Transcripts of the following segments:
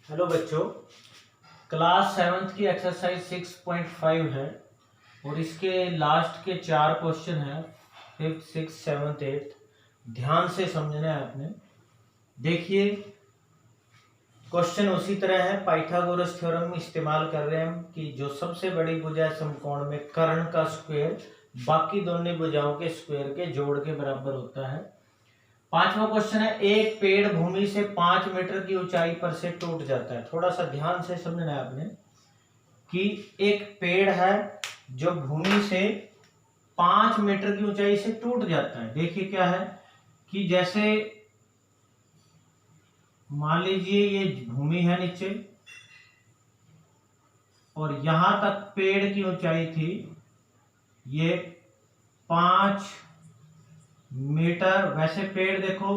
Hello बच्चों, class 7th की exercise 6.5 है और इसके लास्ट के 4 क्वेश्चन हैं। 5th, 6th, 7th, 8th ध्यान से समझना है आपने। देखिए, क्वेश्चन उसी तरह है। पाइथागोरस थ्योरम इस्तेमाल कर रहे हैं हम कि जो सबसे बड़ी भुजा है समकोण में, कर्ण का स्क्वायर बाकी दोनों भुजाओं के स्क्वायर के जोड़ के बराबर होता है। 5वां क्वेश्चन है, एक पेड़ भूमि से 5 मीटर की ऊंचाई पर से टूट जाता है। थोड़ा सा ध्यान से समझना है आपने कि एक पेड़ है जो भूमि से 5 मीटर की ऊंचाई से टूट जाता है। देखिए क्या है कि जैसे मान लीजिए ये भूमि है नीचे और यहां तक पेड़ की ऊंचाई थी ये 5 मीटर। वैसे पेड़ देखो,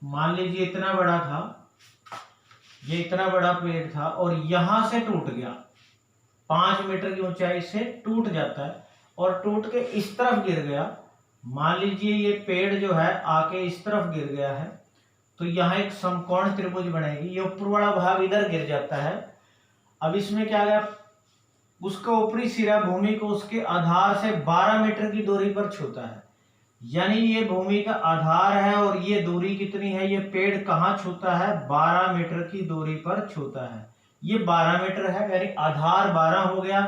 मान लीजिए इतना बड़ा था, ये इतना बड़ा पेड़ था और यहां से टूट गया, 5 मीटर की ऊंचाई से टूट जाता है और टूट के इस तरफ गिर गया। मान लीजिए ये पेड़ जो है आके इस तरफ गिर गया है, तो यहाँ एक समकोण त्रिभुज बनेगी। ये ऊपर वाला भाग इधर गिर जाता है। अब इसमें क्या गया, उसका ऊपरी सिरा भूमि को उसके आधार से 12 मीटर की दूरी पर छूता है। यानी ये भूमि का आधार है और ये दूरी कितनी है, ये पेड़ कहाँ छूता है, 12 मीटर की दूरी पर छूता है। ये 12 मीटर है, यानी आधार 12 हो गया,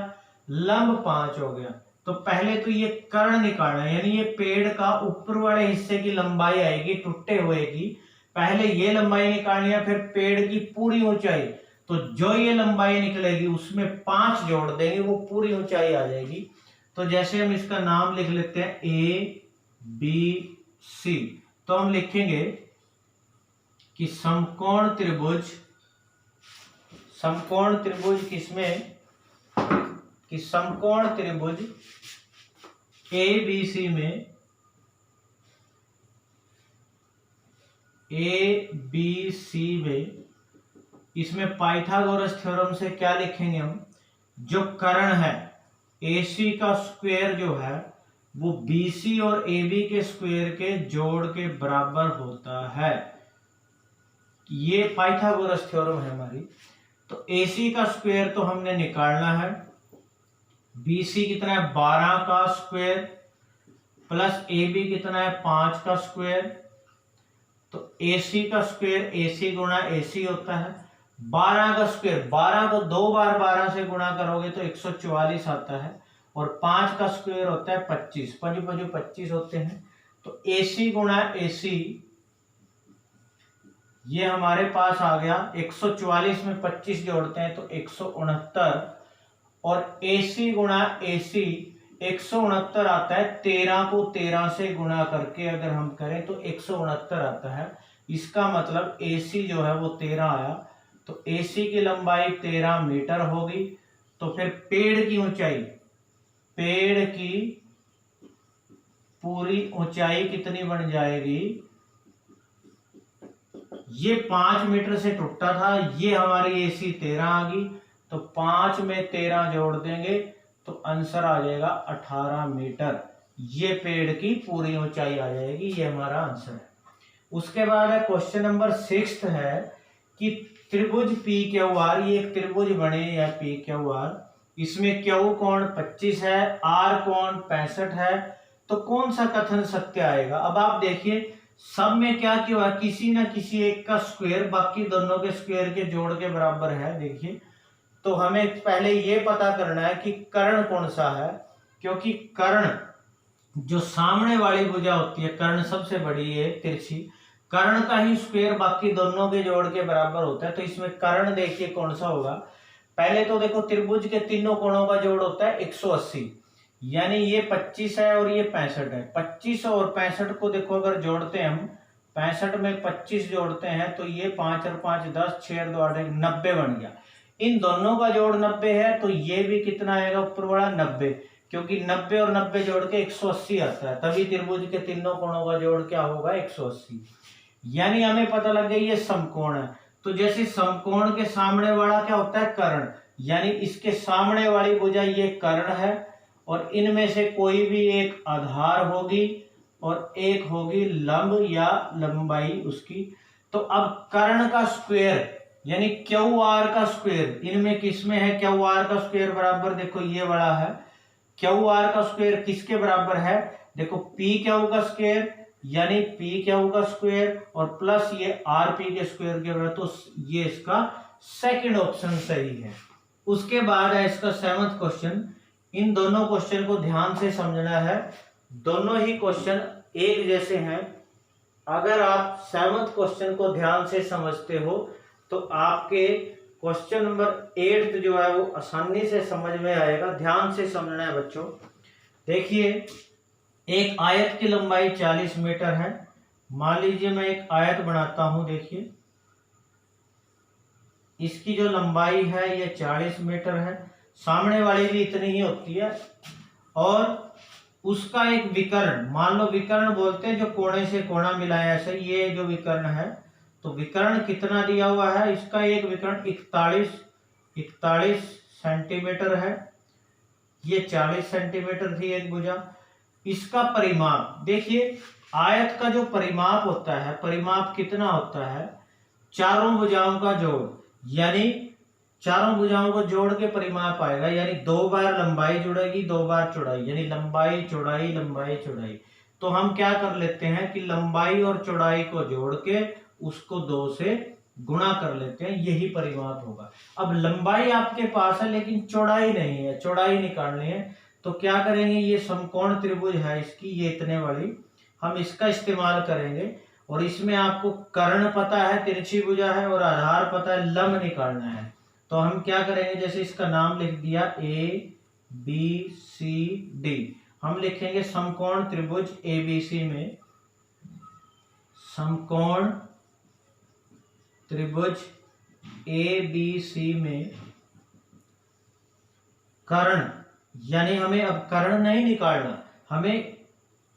लंब 5 हो गया। तो पहले तो ये कर्ण निकालना है, यानी ये पेड़ का ऊपर वाले हिस्से की लंबाई आएगी टूटे हुए की। पहले ये लंबाई निकालनी है, फिर पेड़ की पूरी ऊंचाई। तो जो ये लंबाई निकलेगी उसमें 5 जोड़ देंगे, वो पूरी ऊंचाई आ जाएगी। तो जैसे हम इसका नाम लिख लेते हैं ABC, तो हम लिखेंगे कि समकोण त्रिभुज किसमें, कि समकोण त्रिभुज ABC में, इसमें पाइथागोरस थ्योरम से क्या लिखेंगे हम, जो कर्ण है AC का स्क्वायर जो है वो BC और AB के स्क्वायर के जोड़ के बराबर होता है। ये पाइथागोरस थ्योरम है हमारी। तो AC का स्क्वायर तो हमने निकालना है, BC कितना है 12 का स्क्वायर प्लस AB कितना है 5 का स्क्वायर। तो AC का स्क्वायर AC गुणा AC होता है। 12 का स्क्वायर, 12 को 2 बार 12 से गुणा करोगे तो 144 आता है और 5 का स्क्वायर होता है 25, 5 5 25 होते हैं। तो AC गुणा AC ये हमारे पास आ गया, 144 में 25 जोड़ते हैं तो 169 और AC गुणा AC 169 आता है। 13 को 13 से गुणा करके अगर हम करें तो 169 आता है। इसका मतलब AC जो है वो 13 आया। तो AC की लंबाई 13 मीटर होगी। तो फिर पेड़ की ऊंचाई, पेड़ की पूरी ऊंचाई कितनी बन जाएगी, ये 5 मीटर से टूटा था, ये हमारी AC 13 आ गई। तो 5 में 13 जोड़ देंगे तो आंसर आ जाएगा 18 मीटर। ये पेड़ की पूरी ऊंचाई आ जाएगी, ये हमारा आंसर है। उसके बाद है क्वेश्चन नंबर 6 है कि त्रिभुज PQR, ये एक त्रिभुज बने या PQR, इसमें Q कोण 25 है, R कोण 65 है, तो कौन सा कथन सत्य आएगा। अब आप देखिए सब में क्या क्यों है, किसी ना किसी एक का स्क्वायर बाकी दोनों के स्क्वायर के जोड़ के बराबर है। देखिए, तो हमें पहले ये पता करना है कि कर्ण कौन सा है, क्योंकि कर्ण जो सामने वाली भुजा होती है, कर्ण सबसे बड़ी है तिरछी, कर्ण का ही स्क्वायर बाकी दोनों के जोड़ के बराबर होता है। तो इसमें कर्ण देखिए कौन सा होगा। पहले तो देखो त्रिभुज के तीनों कोणों का जोड़ होता है 180, यानी ये 25 है और ये 65 है। 25 और 65 को देखो अगर जोड़ते हैं हम, 65 में 25 जोड़ते हैं तो ये 5 और 5 10, 6 और 2 8 90 बन गया। इन दोनों का जोड़ 90 है तो ये भी कितना आएगा ऊपर वाला 90, क्योंकि 90 और 90 जोड़ के 180 आता है। तभी त्रिभुज के तीनों कोणों का जोड़ क्या होगा, 180। यानी हमें पता लग गया ये समकोण है। तो जैसे समकोण के सामने वाला क्या होता है, कर्ण, यानी इसके सामने वाली भुजा ये कर्ण है और इनमें से कोई भी एक आधार होगी और एक होगी लंब या लंबाई उसकी। तो अब कर्ण का स्क्वायर यानी क्यू आर का स्क्वायर, इनमें किसमें है क्यू आर का स्क्वायर बराबर, देखो ये वाला है क्यू आर का स्क्वायर किसके बराबर है, देखो पी क्यू का स्क्वायर यानी पी क्यू का स्क्वायर और प्लस ये आर पी के स्क्वायर के बराबर, तो ये इसका सेकंड ऑप्शन सही है। उसके बाद है इसका 7वां क्वेश्चन। इन दोनों क्वेश्चन को ध्यान से समझना है, दोनों ही क्वेश्चन एक जैसे हैं। अगर आप 7वां क्वेश्चन को ध्यान से समझते हो तो आपके क्वेश्चन नंबर 8 जो है वो आसानी से समझ में आएगा। ध्यान से समझना है बच्चों। देखिए एक आयत की लंबाई 40 मीटर है। मान लीजिए मैं एक आयत बनाता हूं, देखिए इसकी जो लंबाई है ये 40 मीटर है, सामने वाली भी इतनी ही होती है, और उसका एक विकर्ण, मान लो विकर्ण बोलते हैं जो कोने से कोना मिलाए, ऐसे ये जो विकर्ण है, तो विकर्ण कितना दिया हुआ है, इसका एक विकर्ण 41 सेंटीमीटर है, ये 40 सेंटीमीटर थी एक भुजा। इसका परिमाप देखिए, आयत का जो परिमाप होता है, परिमाप कितना होता है, चारों भुजाओं का जोड़, यानी चारों भुजाओं को जोड़ के परिमाप आएगा, यानी 2 बार लंबाई जुड़ेगी 2 बार चौड़ाई, यानी लंबाई चौड़ाई लंबाई चौड़ाई। तो हम क्या कर लेते हैं कि लंबाई और चौड़ाई को जोड़ के उसको 2 से गुणा कर लेते हैं, यही परिमाप होगा। अब लंबाई आपके पास है लेकिन चौड़ाई नहीं है, चौड़ाई निकालनी है, तो क्या करेंगे, ये समकोण त्रिभुज है इसकी, ये इतने वाली, हम इसका इस्तेमाल करेंगे। और इसमें आपको कर्ण पता है तिरछी भुजा है, और आधार पता है लंब निकालना है। तो हम क्या करेंगे, जैसे इसका नाम लिख दिया ए बी सी डी, हम लिखेंगे समकोण त्रिभुज एबीसी में, समकोण त्रिभुज एबीसी में कर्ण, यानी हमें अब कर्ण नहीं निकालना, हमें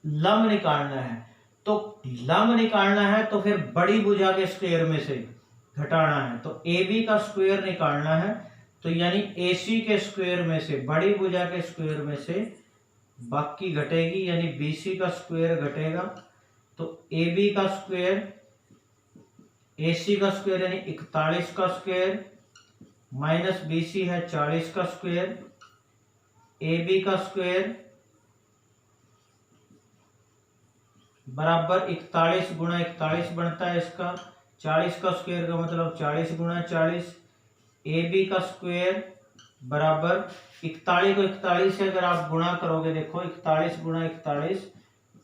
लंब निकालना है। तो लंब निकालना है तो फिर बड़ी भुजा के स्क्वायर में से घटाना है, तो ए बी का स्क्वायर निकालना है, तो यानी ए सी के स्क्वायर में से बड़ी भुजा के स्क्वायर में से बाकी घटेगी, यानी बी सी का स्क्वायर घटेगा, तो ए बी का स्क्वायर ए सी का स्क्वायर यानी 41 का स्क्वायर माइनस बी सी है 40 का स्क्वायर, ए बी का स्क्वायर बराबर 41 गुणा 41 बनता है इसका, 40 का स्क्वायर का मतलब 40 गुणा 40, ए बी का स्क्वायर बराबर 41 को 41 से अगर आप गुणा करोगे, देखो 41 गुणा 41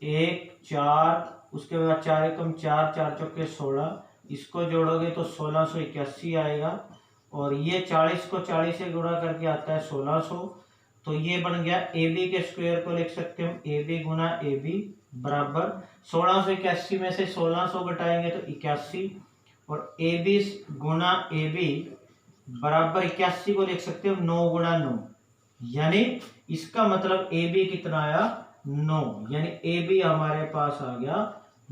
1 4, उसके बाद 4 एकम 4 4 चौके 16, इसको जोड़ोगे तो 1681 आएगा, और ये 40 को 40 से गुणा करके आता है 1600, तो ये बन गया ए बी के स्क्वायर को लिख सकते हैं A B Guna A B बराबर 1681 में से 1600 घटाएंगे तो 81, और A B Guna A B बराबर 81 को लिख सकते हो 9 गुणा 9, यानी इसका मतलब ए बी कितना आया 9, यानी ए बी हमारे पास आ गया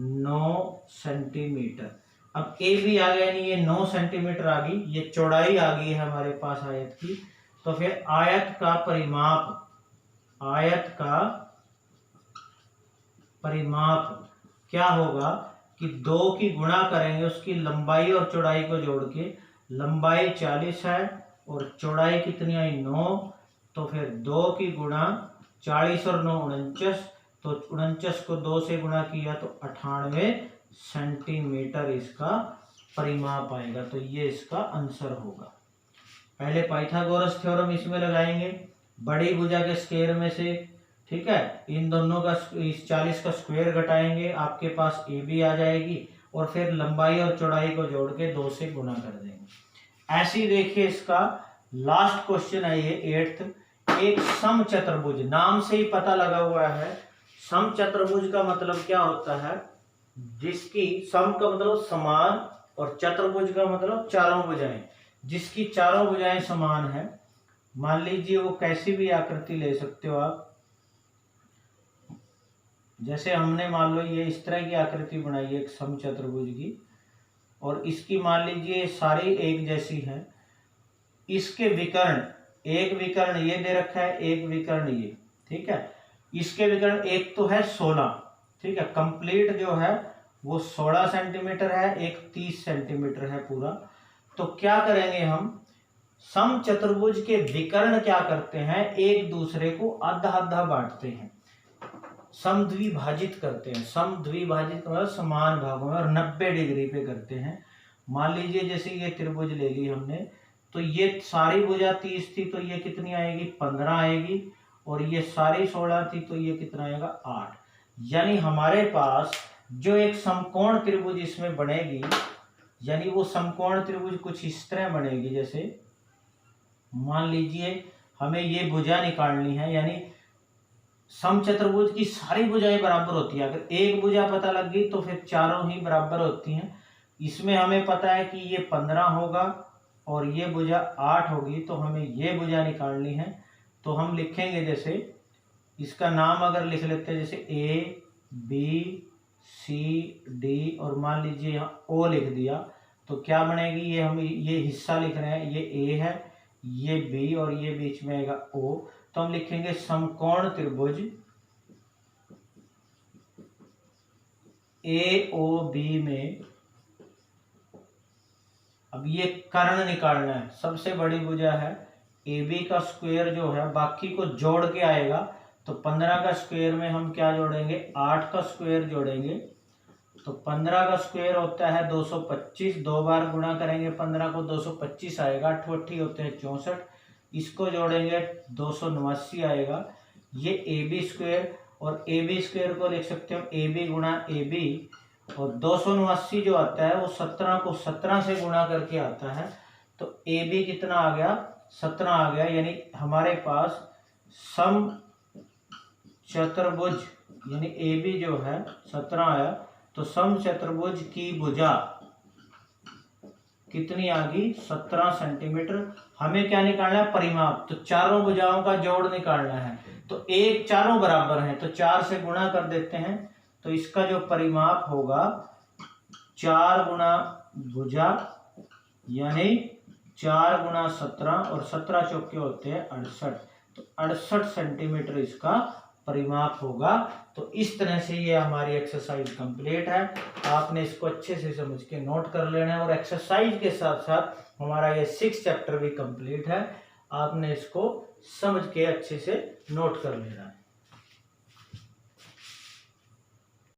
9 सेंटीमीटर। अब ए बी आ गया, यानी ये 9 सेंटीमीटर आ गई, ये चौड़ाई आ गई है हमारे पास आयत की। तो फिर आयत का परिमाप क्या होगा कि 2 की गुणा करेंगे उसकी लंबाई और चौड़ाई को जोड़ के, लंबाई 40 है और चौड़ाई कितनी आई 9, तो फिर 2 की गुणा 40 और 9 49, तो 49 को 2 से गुणा किया तो 98 सेंटीमीटर इसका परिमाप आएगा। तो ये इसका आंसर होगा। पहले पाइथागोरस थ्योरम इसमें लगाएंगे, बड़ी भुजा के स्क्वायर में से, ठीक है, इन दोनों का इस 40 का स्क्वायर घटाएंगे, आपके पास ए बी आ जाएगी, और फिर लंबाई और चौड़ाई को जोड़ के 2 से गुणा कर देंगे। ऐसे ही देखिए इसका लास्ट क्वेश्चन है ये 8th, एक समचतुर्भुज, नाम से ही पता लगा हुआ है समचतुर्भुज का मतलब क्या होता है, जिसकी सम का मतलब समान और चतुर्भुज का मतलब चारों भुजाएं, जिसकी चारों भुजाएं समान है। मान लीजिए वो कैसी भी आकृति ले सकते हो आप, जैसे हमने मान लो ये इस तरह की आकृति बनाई है एक समचतुर्भुज की, और इसकी मान लीजिए सारी एक जैसी है, इसके विकर्ण, एक विकर्ण ये दे रखा है, एक विकर्ण ये, ठीक है, इसके विकर्ण एक तो है 16, ठीक है, कंप्लीट जो है वो 16 सेंटीमीटर है, एक 30 सेंटीमीटर है पूरा। तो क्या करेंगे हम, सम चतुर्भुज के विकर्ण क्या करते हैं, एक दूसरे को आधा आधा बांटते हैं, समद्विभाजित करते हैं। समद्विभाजित मतलब समान भागों में, और 90 डिग्री पे करते हैं। मान लीजिए जैसे ये त्रिभुज ले ली हमने, तो ये सारी भुजा 30 थी तो ये कितनी आएगी, 15 आएगी, और ये सारी 16 थी तो ये कितना आएगा, 8। यानी हमारे पास जो एक समकोण त्रिभुज इसमें बनेगी, यानी वो समकोण त्रिभुज कुछ इस तरह बनेगी। जैसे मान लीजिए हमें ये भुजा निकालनी है, यानी समचतुर्भुज की सारी भुजाएं बराबर होती है। अगर एक भुजा पता लग गई तो फिर चारों ही बराबर होती हैं। इसमें हमें पता है कि ये 15 होगा और ये भुजा 8 होगी, तो हमें ये भुजा निकालनी है। तो हम लिखेंगे, जैसे इसका नाम अगर लिख लेते हैं, जैसे ए बी सी डी, और मान लीजिए यहाँ ओ लिख दिया, तो क्या बनेगी, ये हम ये हिस्सा लिख रहे हैं, ये ए है, ये बी, और ये बीच में आएगा ओ। तो हम लिखेंगे समकोण त्रिभुज ए ओ बी में, अब ये कर्ण निकालना है। सबसे बड़ी भुजा है ए बी का स्क्वायर जो है बाकी को जोड़ के आएगा, तो 15 का स्क्वायर में हम क्या जोड़ेंगे, 8 का स्क्वायर जोड़ेंगे। तो 15 का स्क्वायर होता है 225, 2 बार गुणा करेंगे 15 को, 225 आएगा। 8 होते हैं 64, इसको जोड़ेंगे 289 आएगा। ये ए बी स्क्वायर, और ए बी स्क्वायर को लिख सकते हो ए बी गुणा ए बी, और 289 जो आता है वो 17 को 17 से गुणा करके आता है। तो ए बी कितना आ गया, 17 आ गया। यानी हमारे पास सम चतुर्भुज, यानी ए बी जो है 17 आया, तो सम चतुर्भुज की भुजा कितनी आ गई, 17 सेंटीमीटर। हमें क्या निकालना है, परिमाप। तो चारों भुजाओं का जोड़ निकालना है, तो एक चारों बराबर हैं तो 4 से गुणा कर देते हैं। तो इसका जो परिमाप होगा 4 गुणा भुजा, यानी 4 गुणा 17, और 17 चौके होते हैं 68, तो 68 सेंटीमीटर इसका परिमाप होगा। तो इस तरह से ये हमारी एक्सरसाइज कंप्लीट है। आपने इसको अच्छे से समझ के नोट कर लेना है, और एक्सरसाइज के साथ साथ हमारा ये 6 चैप्टर भी कंप्लीट है। आपने इसको समझ के अच्छे से नोट कर लेना है।